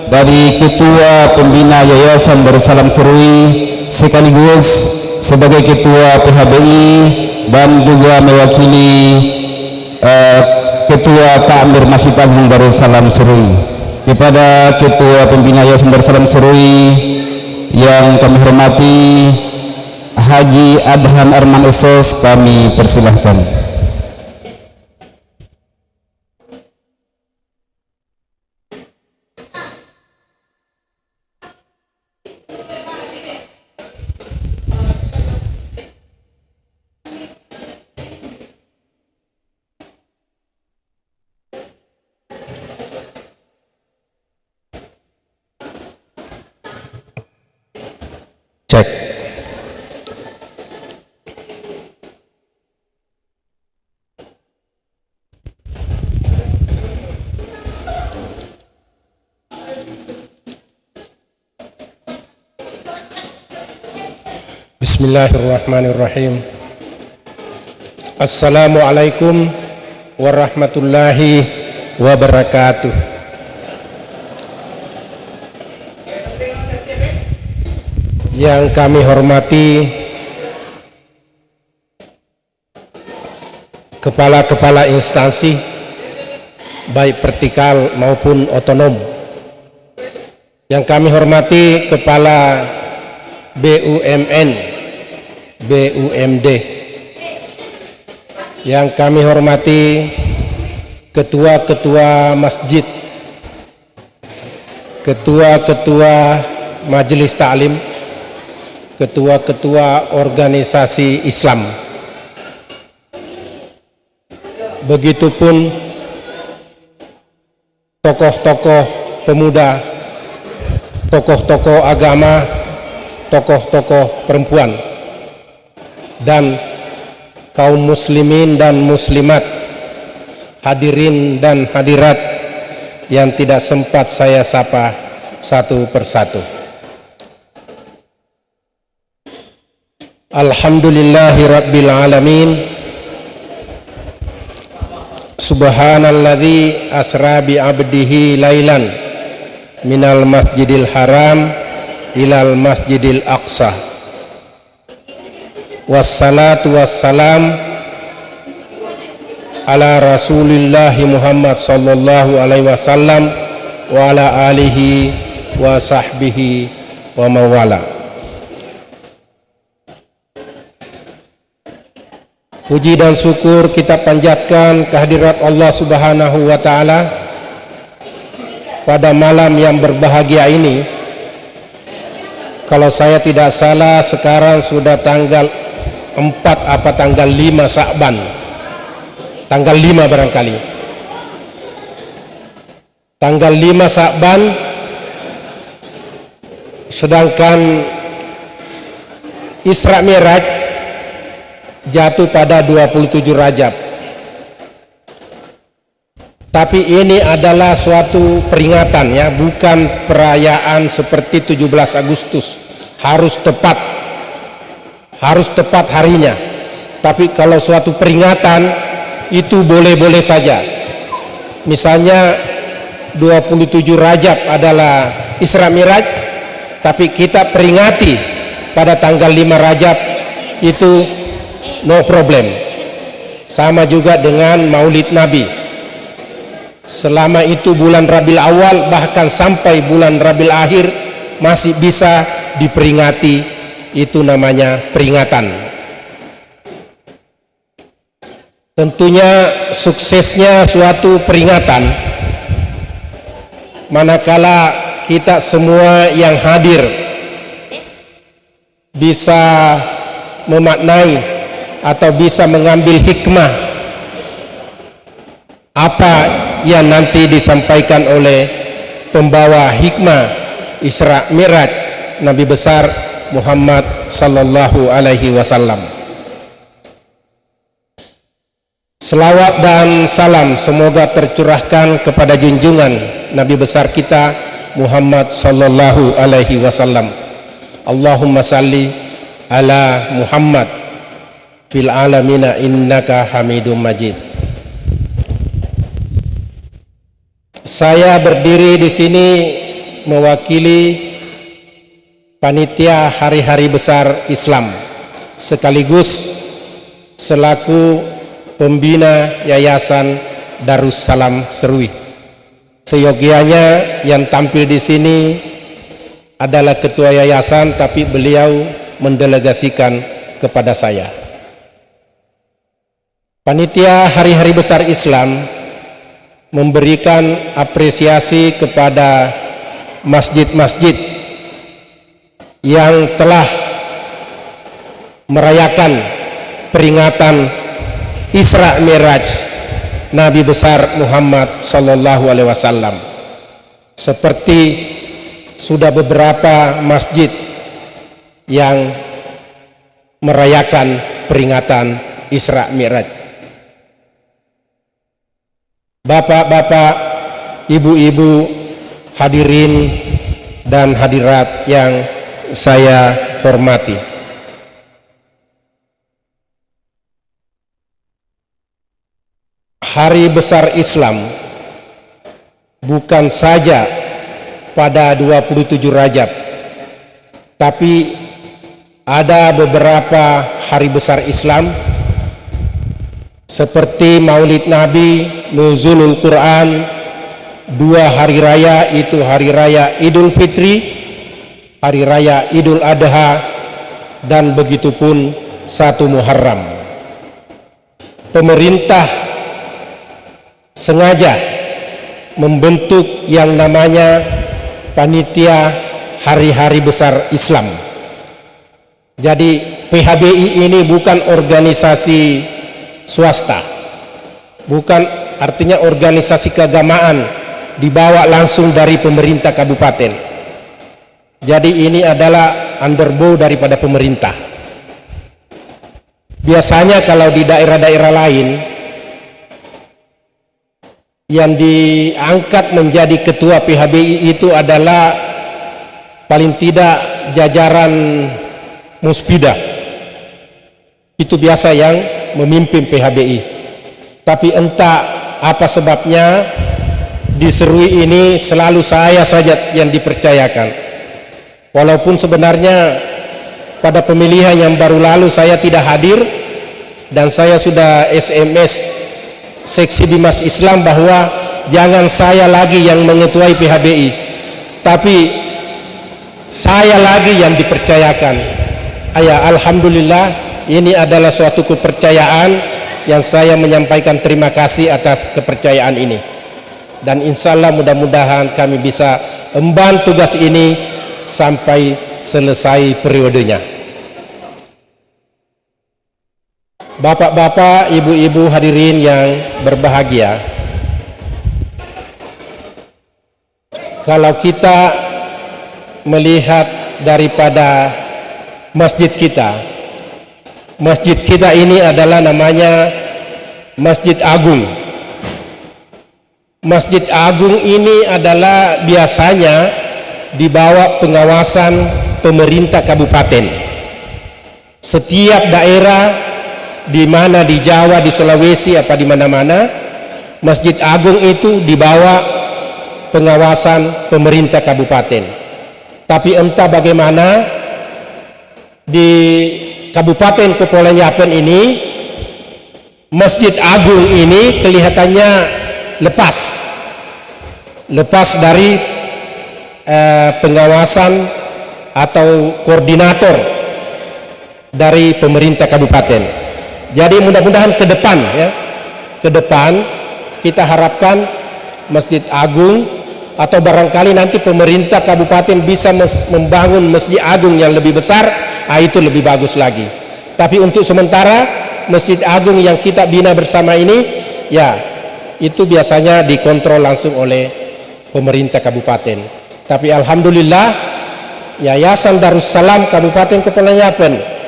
dari Ketua Pembina Yayasan Darussalam Serui sekaligus sebagai Ketua PHBI dan juga mewakili Ketua Ta'mir Masjid Agung Darussalam Serui. Kepada Ketua Pembina Yayasan Darussalam Serui yang kami hormati, Haji Adhan Arman SS, kami persilahkan. Cek. Bismillahirrahmanirrahim. Assalamualaikum warahmatullahi wabarakatuh. Yang kami hormati kepala-kepala instansi baik vertikal maupun otonom. Yang kami hormati kepala BUMN, BUMD. Yang kami hormati ketua-ketua masjid, ketua-ketua majelis taklim, ketua-ketua organisasi Islam, begitupun tokoh-tokoh pemuda, tokoh-tokoh agama, tokoh-tokoh perempuan, dan kaum muslimin dan muslimat, hadirin dan hadirat yang tidak sempat saya sapa satu persatu. Alhamdulillahi Rabbil Alamin. Subhanalladzi asra bi abdihi lailan minal masjidil haram ilal masjidil aqsa. Wassalatu wassalam ala rasulillahi Muhammad sallallahu alaihi wasallam wa ala alihi wa sahbihi wa mawala. Puji dan syukur kita panjatkan kehadirat Allah Subhanahu wa Ta'ala pada malam yang berbahagia ini. Kalau saya tidak salah sekarang sudah tanggal 4 apa tanggal 5 Sya'ban, tanggal 5 barangkali, tanggal 5 Sya'ban, sedangkan Isra Mi'raj jatuh pada 27 Rajab. Tapi ini adalah suatu peringatan, ya, bukan perayaan seperti 17 Agustus harus tepat harinya. Tapi kalau suatu peringatan itu boleh-boleh saja. Misalnya 27 Rajab adalah Isra Mi'raj, tapi kita peringati pada tanggal 5 Rajab, itu no problem. Sama juga dengan Maulid Nabi. Selama itu bulan Rabiul Awal bahkan sampai bulan Rabiul Akhir masih bisa diperingati, itu namanya peringatan. Tentunya suksesnya suatu peringatan manakala kita semua yang hadir bisa memaknai atau bisa mengambil hikmah apa yang nanti disampaikan oleh pembawa hikmah Isra Mi'raj Nabi besar Muhammad sallallahu alaihi wasallam. Selawat dan salam semoga tercurahkan kepada junjungan Nabi besar kita Muhammad sallallahu alaihi wasallam. Allahumma salli ala Muhammad fil alamina innaka hamidum majid. Saya berdiri di sini mewakili panitia Hari-Hari Besar Islam sekaligus selaku pembina Yayasan Darussalam Serui. Seyogianya yang tampil di sini adalah ketua yayasan, tapi beliau mendelegasikan kepada saya. Panitia Hari-Hari Besar Islam memberikan apresiasi kepada masjid-masjid yang telah merayakan peringatan Isra Mi'raj Nabi besar Muhammad sallallahu alaihi wasallam. Seperti sudah beberapa masjid yang merayakan peringatan Isra Mi'raj. Bapak-bapak, ibu-ibu, hadirin dan hadirat yang saya hormati. Hari Besar Islam bukan saja pada 27 Rajab, tapi ada beberapa hari besar Islam seperti Maulid Nabi, Nuzulul Quran, 2 hari raya, itu hari raya Idul Fitri, hari raya Idul Adha, dan begitupun 1 Muharram. Pemerintah sengaja membentuk yang namanya Panitia Hari-Hari Besar Islam. Jadi PHBI ini bukan organisasi swasta, bukan artinya organisasi keagamaan dibawa langsung dari pemerintah kabupaten. Jadi ini adalah underbow daripada pemerintah. Biasanya kalau di daerah-daerah lain yang diangkat menjadi ketua PHBI itu adalah paling tidak jajaran muspida. Itu biasa yang memimpin PHBI. Tapi entah apa sebabnya di Serui ini selalu saya saja yang dipercayakan. Walaupun sebenarnya pada pemilihan yang baru lalu saya tidak hadir dan saya sudah SMS Seksi Bimas Islam bahwa jangan saya lagi yang mengetuai PHBI, tapi saya lagi yang dipercayakan. Alhamdulillah, ini adalah suatu kepercayaan yang saya menyampaikan terima kasih atas kepercayaan ini. Dan insya Allah mudah-mudahan kami bisa emban tugas ini sampai selesai periodenya. Bapak-bapak, ibu-ibu hadirin yang berbahagia, kalau kita melihat daripada masjid kita ini adalah namanya Masjid Agung. Masjid Agung ini adalah biasanya di bawah pengawasan pemerintah kabupaten. Setiap daerah di mana di Jawa, di Sulawesi, apa di mana-mana, Masjid Agung itu di bawah pengawasan pemerintah kabupaten. Tapi entah bagaimana di Kabupaten Kepulauan Yapen ini, Masjid Agung ini kelihatannya lepas dari pengawasan atau koordinator dari pemerintah kabupaten. Jadi mudah-mudahan ke depan kita harapkan Masjid Agung atau barangkali nanti pemerintah kabupaten bisa membangun Masjid Agung yang lebih besar, itu lebih bagus lagi. Tapi untuk sementara Masjid Agung yang kita bina bersama ini, ya itu biasanya dikontrol langsung oleh pemerintah kabupaten. Tapi alhamdulillah Yayasan Darussalam Kabupaten Kepulauan Yapen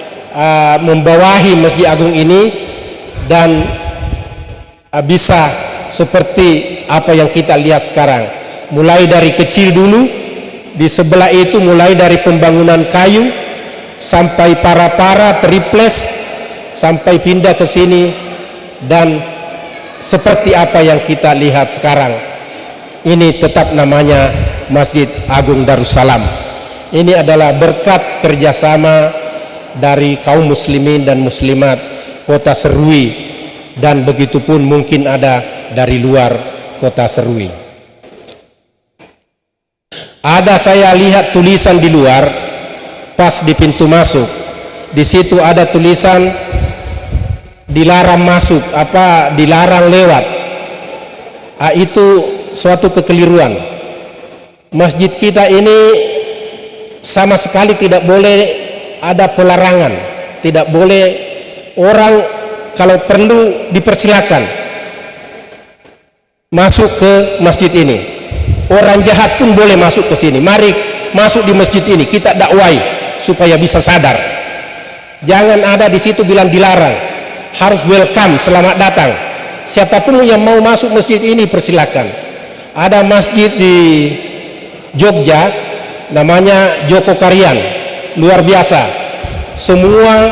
membawahi Masjid Agung ini dan bisa seperti apa yang kita lihat sekarang. Mulai dari kecil dulu, di sebelah itu mulai dari pembangunan kayu sampai para triples sampai pindah ke sini dan seperti apa yang kita lihat sekarang. ini tetap namanya Masjid Agung Darussalam. Ini adalah berkat kerjasama dari kaum muslimin dan muslimat kota Serui, dan begitupun mungkin ada dari luar kota Serui. Ada saya lihat tulisan di luar pas di pintu masuk, di situ ada tulisan dilarang masuk, dilarang lewat. Itu suatu kekeliruan. Masjid kita ini sama sekali tidak boleh ada pelarangan, tidak boleh orang kalau perlu dipersilakan masuk ke masjid ini. Orang jahat pun boleh masuk ke sini. Mari masuk di masjid ini, kita dakwai supaya bisa sadar. Jangan ada di situ bilang dilarang. Harus welcome, selamat datang. Siapapun yang mau masuk masjid ini persilakan. Ada masjid di Jogja namanya Joko Karian, luar biasa. Semua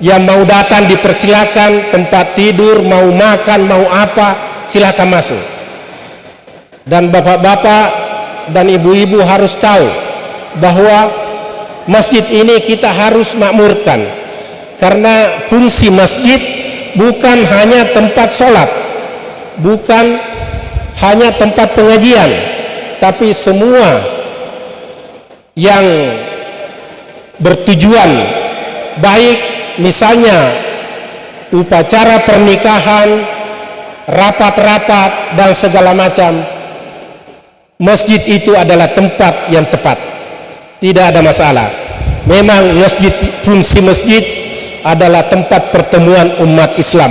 yang mau datang dipersilakan, tempat tidur, mau makan, mau apa, silakan masuk. Dan bapak-bapak dan ibu-ibu harus tahu bahwa masjid ini kita harus makmurkan, karena fungsi masjid bukan hanya tempat sholat, bukan hanya tempat pengajian, tapi semua yang bertujuan baik, misalnya upacara pernikahan, rapat-rapat dan segala macam, masjid itu adalah tempat yang tepat. Tidak ada masalah. Memang masjid, fungsi masjid adalah tempat pertemuan umat Islam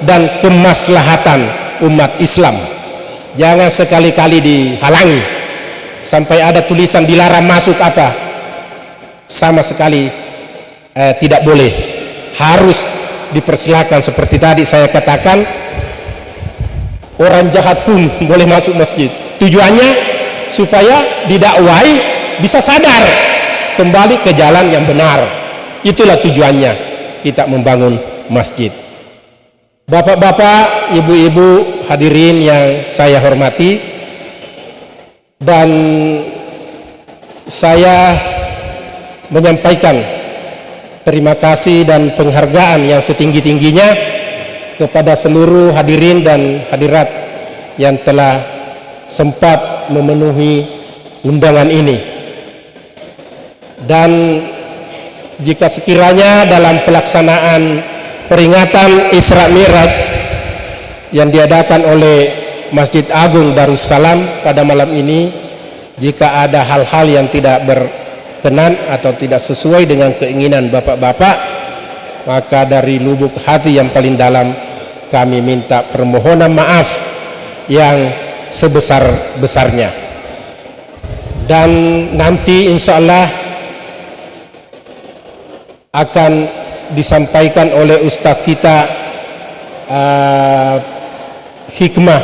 dan kemaslahatan umat Islam. Jangan sekali-kali dihalangi sampai ada tulisan dilarang masuk apa, sama sekali tidak boleh. Harus dipersilakan. Seperti tadi saya katakan, orang jahat pun boleh masuk masjid. Tujuannya supaya didakwai bisa sadar kembali ke jalan yang benar. Itulah tujuannya kita membangun masjid. Bapak-bapak, ibu-ibu, hadirin yang saya hormati, dan saya menyampaikan terima kasih dan penghargaan yang setinggi-tingginya kepada seluruh hadirin dan hadirat yang telah sempat memenuhi undangan ini. Dan jika sekiranya dalam pelaksanaan peringatan Isra Mi'raj yang diadakan oleh Masjid Agung Darussalam pada malam ini, jika ada hal-hal yang tidak berkenan atau tidak sesuai dengan keinginan bapak-bapak, maka dari lubuk hati yang paling dalam kami minta permohonan maaf yang sebesar-besarnya. Dan nanti insya Allah akan disampaikan oleh ustaz kita hikmah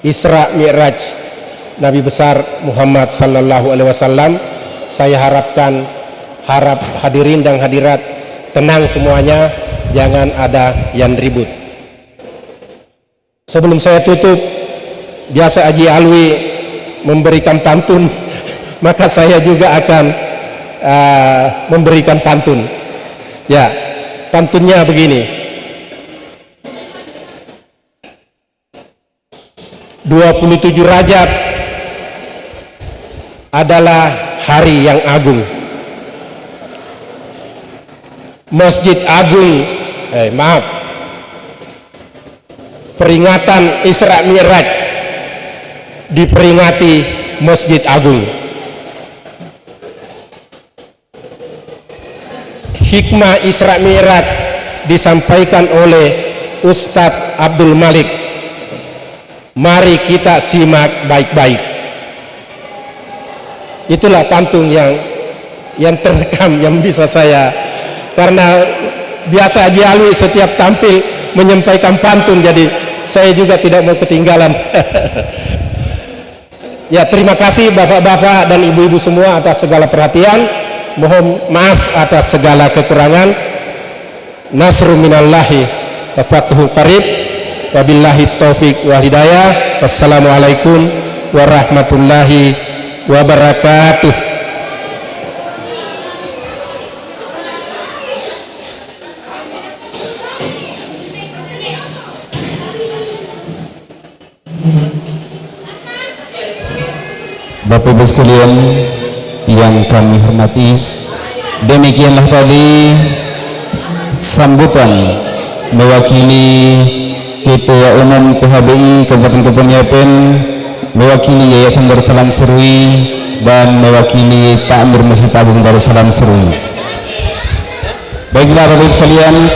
Isra Mi'raj Nabi besar Muhammad sallallahu alaihi wasallam. Saya harap hadirin dan hadirat tenang semuanya, jangan ada yang ribut. Sebelum saya tutup, biasa Haji Alwi memberikan pantun, maka saya juga akan memberikan pantun. Ya, pantunnya begini. 27 Rajab adalah hari yang agung. Masjid Agung, peringatan Isra Mi'raj diperingati Masjid Agung. Hikmah Isra Mi'raj disampaikan oleh Ustadz Abdul Malik. Mari kita simak baik-baik. Itulah pantun yang terekam yang bisa saya, karena biasa Haji Alwi setiap tampil menyampaikan pantun, jadi saya juga tidak mau ketinggalan. Ya, terima kasih bapak-bapak dan ibu-ibu semua atas segala perhatian. Mohon maaf atas segala kekurangan. Nasrun minallahi wa fathuhun qarib. Wabillahi taufik wal hidayah. Wassalamualaikum warahmatullahi wabarakatuh. Bapak Ibu sekalian yang kami hormati, demikianlah tadi sambutan mewakili Ketua Umum PHBI Kabupaten Kepulauan Yapen, mewakili Yayasan Darussalam Serui, dan mewakili Pak Amir Masjid Agung Darussalam Serui. Baiklah Bapak Ibu sekalian,